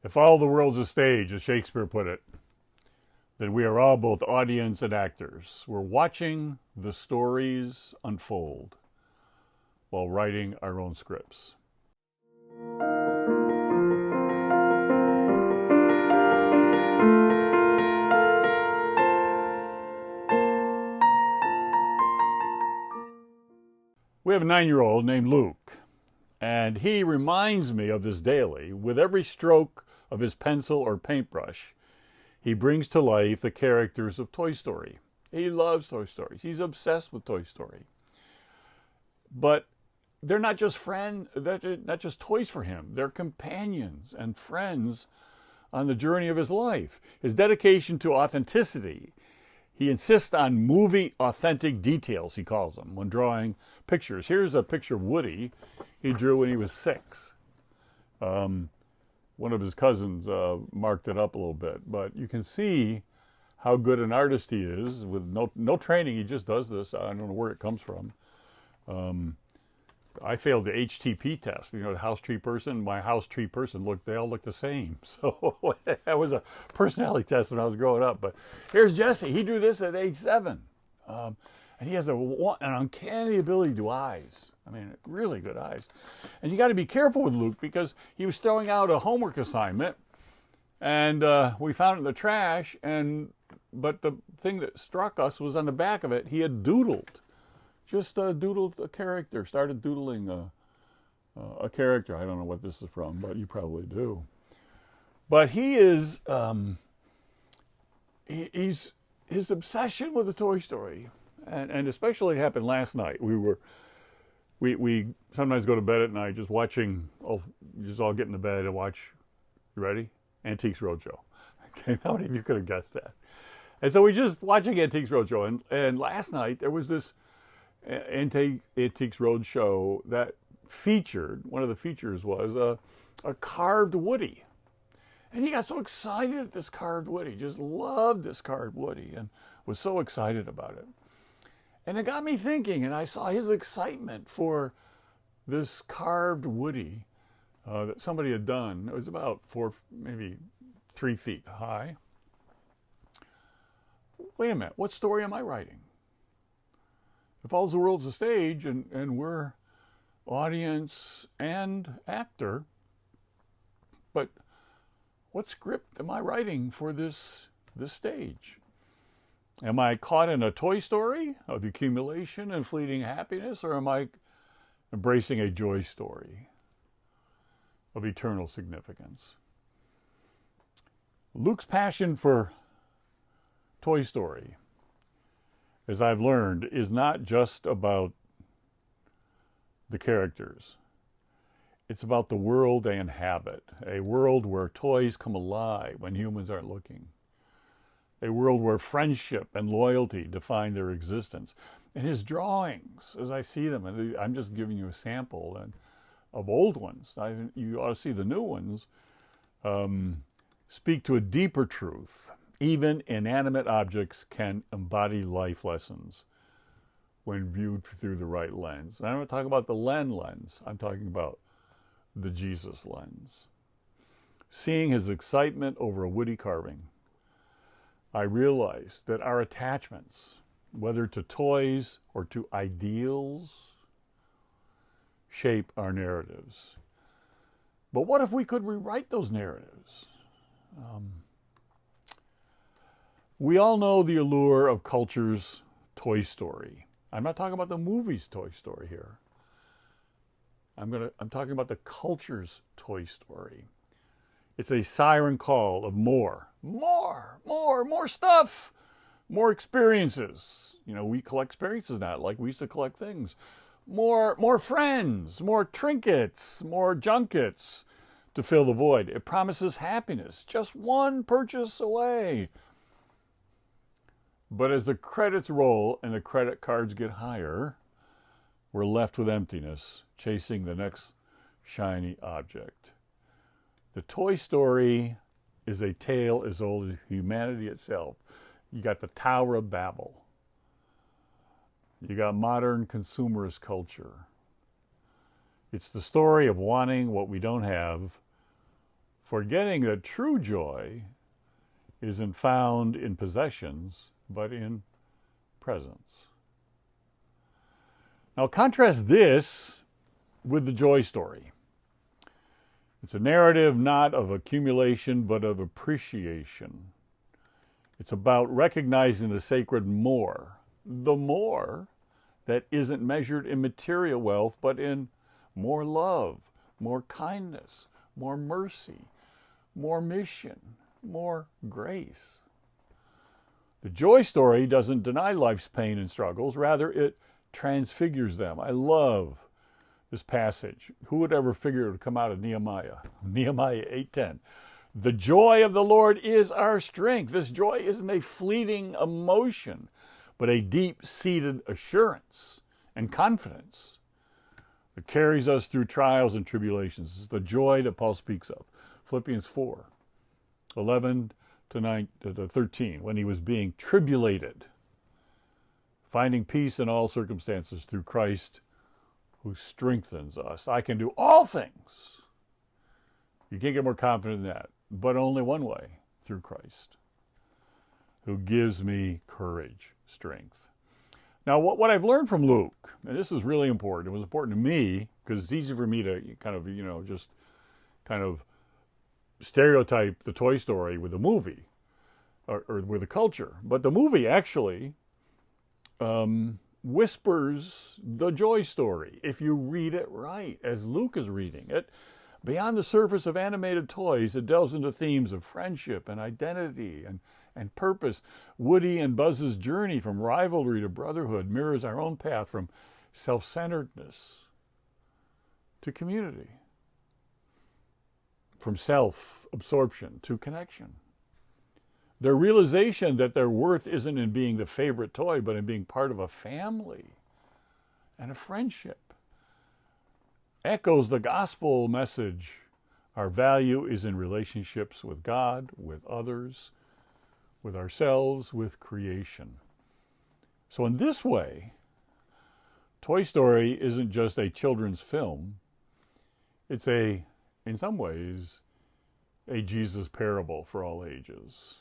If all the world's a stage, as Shakespeare put it, then we are all both audience and actors. We're watching the stories unfold while writing our own scripts. We have a 9-year-old named Luke, and he reminds me of this daily. With every stroke of his pencil or paintbrush, he brings to life the characters of Toy Story. He loves Toy Story. He's obsessed with Toy Story. But they're not just they're not just toys for him. They're companions and friends on the journey of his life. His dedication to authenticity. He insists on movie authentic details, he calls them, when drawing pictures. Here's a picture of Woody he drew when he was 6. One of his cousins marked it up a little bit, but you can see how good an artist he is with no training. He just does this. I don't know where it comes from. I failed the HTP test. You know, the house tree person. My house tree person they all look the same. So that was a personality test when I was growing up. But here's Jesse. He drew this at age 7, and he has an uncanny ability to do eyes. I mean, really good eyes. And you got to be careful with Luke because he was throwing out a homework assignment, and we found it in the trash. But the thing that struck us was on the back of it, he had doodled. Just doodled a character, started doodling a character. I don't know what this is from, but you probably do. But he is, his obsession with the Toy Story, and especially it happened last night. We sometimes go to bed at night just watching, just all get into bed and watch, you ready? Antiques Roadshow. Okay, how many of you could have guessed that? And so we just watching Antiques Roadshow, and last night there was this Antiques Roadshow that featured, one of the features was a carved Woody. And he got so excited at this carved Woody, just loved this carved Woody and was so excited about it. And it got me thinking, and I saw his excitement for this carved Woody that somebody had done. It was about 4, maybe 3 feet high. Wait a minute, what story am I writing? If all the world's a stage and we're audience and actor, but what script am I writing for this stage? Am I caught in a Toy Story of accumulation and fleeting happiness, or am I embracing a joy story of eternal significance? Luke's passion for Toy Story, as I've learned, is not just about the characters. It's about the world they inhabit, a world where toys come alive when humans aren't looking, a world where friendship and loyalty define their existence. And his drawings, as I see them, and I'm just giving you a sample of old ones, you ought to see the new ones, speak to a deeper truth. Even inanimate objects can embody life lessons when viewed through the right lens. And I'm not talking about the lens. I'm talking about the Jesus lens. Seeing his excitement over a Woody carving, I realized that our attachments, whether to toys or to ideals, shape our narratives. But what if we could rewrite those narratives? We all know the allure of culture's Toy Story. I'm not talking about the movie's Toy Story here. I'm talking about the culture's Toy Story. It's a siren call of more stuff, more experiences. You know, we collect experiences now, like we used to collect things. More friends, more trinkets, more junkets to fill the void. It promises happiness, just one purchase away. But as the credits roll and the credit cards get higher, we're left with emptiness, chasing the next shiny object. The Toy Story is a tale as old as humanity itself. You got the Tower of Babel. You got modern consumerist culture. It's the story of wanting what we don't have forgetting that true joy isn't found in possessions, but in presence. Now contrast this with the joy story. It's a narrative not of accumulation, but of appreciation. It's about recognizing the sacred more, the more that isn't measured in material wealth, but in more love, more kindness, more mercy, more mission, more grace. The joy story doesn't deny life's pain and struggles, rather it transfigures them. I love this passage. Who would ever figure it would come out of Nehemiah? Nehemiah 8:10. The joy of the Lord is our strength. This joy isn't a fleeting emotion, but a deep-seated assurance and confidence that carries us through trials and tribulations. It's the joy that Paul speaks of. Philippians 4:11 to 13, when he was being tribulated, finding peace in all circumstances through Christ who strengthens us. I can do all things. You can't get more confident than that, but only one way, through Christ, who gives me courage, strength. Now, what I've learned from Luke, and this is really important, it was important to me, because it's easy for me to kind of, just kind of stereotype the Toy Story with the movie, or with the culture. But the movie actually whispers the joy story, if you read it right, as Luke is reading it. Beyond the surface of animated toys, it delves into themes of friendship and identity and purpose. Woody and Buzz's journey from rivalry to brotherhood mirrors our own path from self-centeredness to community, from self-absorption to connection. Their realization that their worth isn't in being the favorite toy, but in being part of a family and a friendship, echoes the gospel message. Our value is in relationships with God, with others, with ourselves, with creation. So in this way, Toy Story isn't just a children's film. It's in some ways, a Jesus parable for all ages.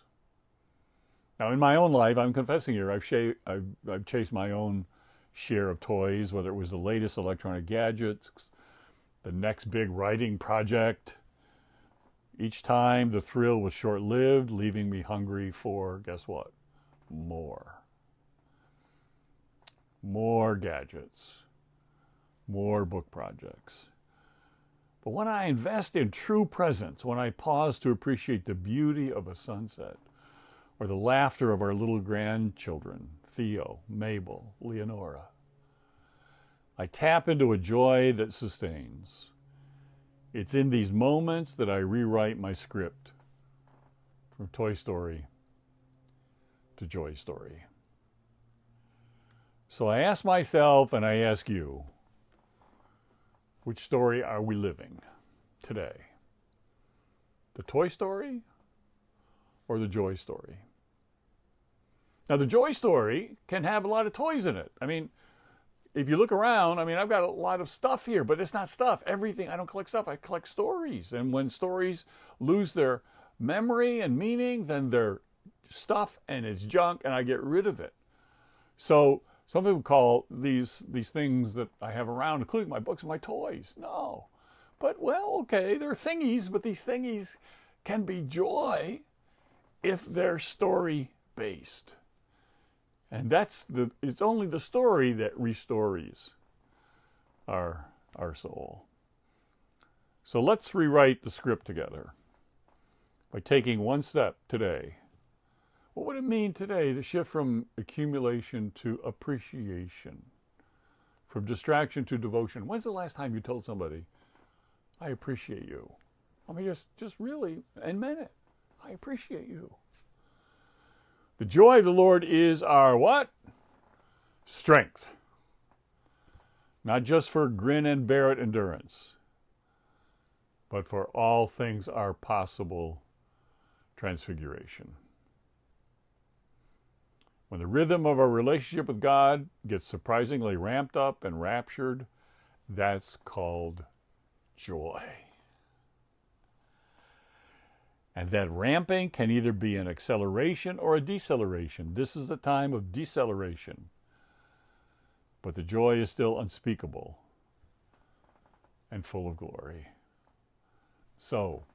Now, in my own life, I'm confessing here, I've chased my own share of toys, whether it was the latest electronic gadgets, the next big writing project. Each time, the thrill was short-lived, leaving me hungry for, guess what? More. More gadgets. More book projects. But when I invest in true presence, when I pause to appreciate the beauty of a sunset, or the laughter of our little grandchildren, Theo, Mabel, Leonora, I tap into a joy that sustains. It's in these moments that I rewrite my script from Toy Story to Joy Story. So I ask myself and I ask you, which story are we living today? The Toy Story or the Joy Story? Now, the Joy Story can have a lot of toys in it. I mean, if you look around, I've got a lot of stuff here, but it's not stuff. Everything, I don't collect stuff, I collect stories. And when stories lose their memory and meaning, then they're stuff and it's junk and I get rid of it. So some people call these things that I have around, including my books, my toys. No. But, well, okay, they're thingies, but these thingies can be joy if they're story-based. And it's only the story that restores our soul. So let's rewrite the script together by taking one step today. What would it mean today to shift from accumulation to appreciation, from distraction to devotion? When's the last time you told somebody, I appreciate you? Just really, and meant it. I appreciate you. The joy of the Lord is our what? Strength. Not just for grin and bear it endurance, but for all things are possible transfiguration. When the rhythm of our relationship with God gets surprisingly ramped up and raptured, that's called joy. And that ramping can either be an acceleration or a deceleration. This is a time of deceleration. But the joy is still unspeakable and full of glory. So,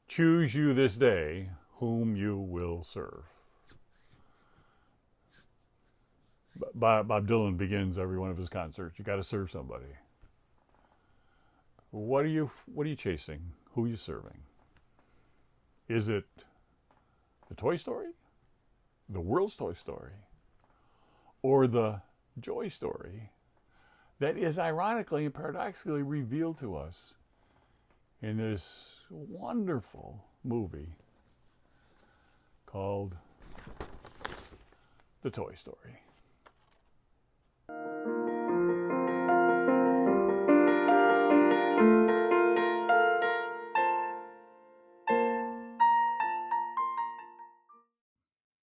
choose you this day whom you will serve. Bob Dylan begins every one of his concerts. You got to serve somebody. What are you chasing? Who are you serving? Is it the Toy Story? The world's Toy Story? Or the joy story that is ironically and paradoxically revealed to us in this wonderful movie called The Toy Story?